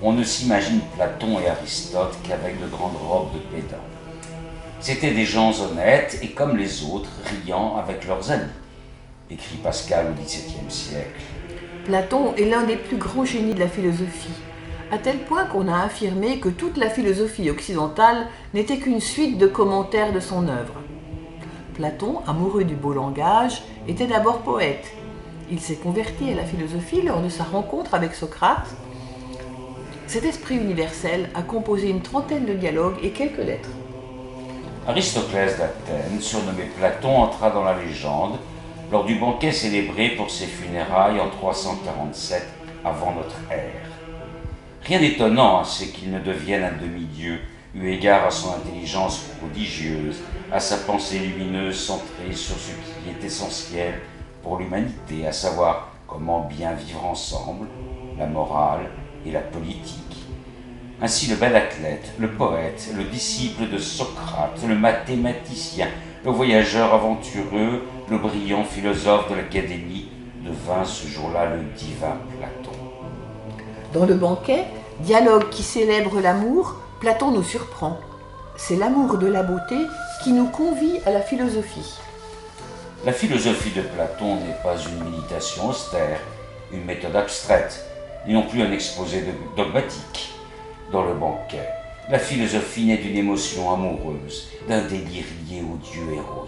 On ne s'imagine Platon et Aristote qu'avec de grandes robes de pédants. C'étaient des gens honnêtes et comme les autres, riant avec leurs amis, écrit Pascal au XVIIe siècle. Platon est l'un des plus grands génies de la philosophie, à tel point qu'on a affirmé que toute la philosophie occidentale n'était qu'une suite de commentaires de son œuvre. Platon, amoureux du beau langage, était d'abord poète. Il s'est converti à la philosophie lors de sa rencontre avec Socrate. Cet esprit universel a composé une trentaine de dialogues et quelques lettres. Aristoclès d'Athènes, surnommé Platon, entra dans la légende lors du banquet célébré pour ses funérailles en 347 avant notre ère. Rien d'étonnant à ce qu'il ne devienne un demi-dieu, eu égard à son intelligence prodigieuse, à sa pensée lumineuse centrée sur ce qui est essentiel pour l'humanité, à savoir comment bien vivre ensemble, la morale et la politique. Ainsi le bel athlète, le poète, le disciple de Socrate, le mathématicien, le voyageur aventureux, le brillant philosophe de l'Académie devint ce jour-là le divin Platon. Dans le banquet, dialogue qui célèbre l'amour, Platon nous surprend. C'est l'amour de la beauté qui nous convie à la philosophie. La philosophie de Platon n'est pas une méditation austère, une méthode abstraite, ni non plus un exposé dogmatique. Dans le banquet, la philosophie naît d'une émotion amoureuse, d'un délire lié au dieu Eros.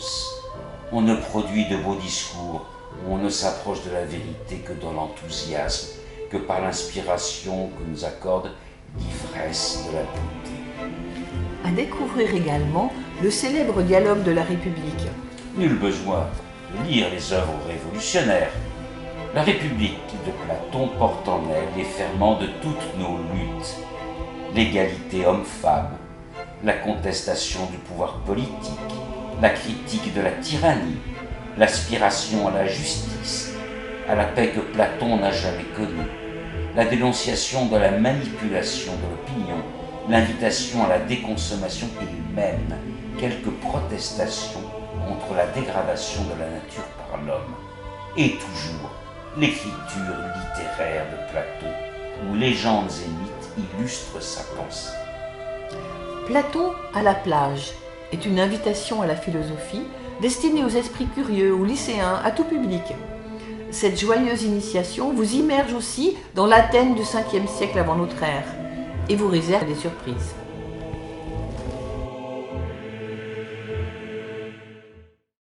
On ne produit de beaux discours où on ne s'approche de la vérité que dans l'enthousiasme, que par l'inspiration que nous accorde l'ivresse de la beauté. À découvrir également le célèbre dialogue de la République. Nul besoin de lire les œuvres révolutionnaires. La République de Platon porte en elle les ferments de toutes nos luttes. L'égalité homme-femme, la contestation du pouvoir politique, la critique de la tyrannie, l'aspiration à la justice, à la paix que Platon n'a jamais connue, la dénonciation de la manipulation de l'opinion, l'invitation à la déconsommation et même quelques protestations contre la dégradation de la nature par l'homme. Et toujours l'écriture littéraire de Platon, où légendes et mythes illustrent sa pensée. Platon à la plage est une invitation à la philosophie destinée aux esprits curieux, aux lycéens, à tout public. Cette joyeuse initiation vous immerge aussi dans l'Athènes du 5e siècle avant notre ère et vous réserve des surprises.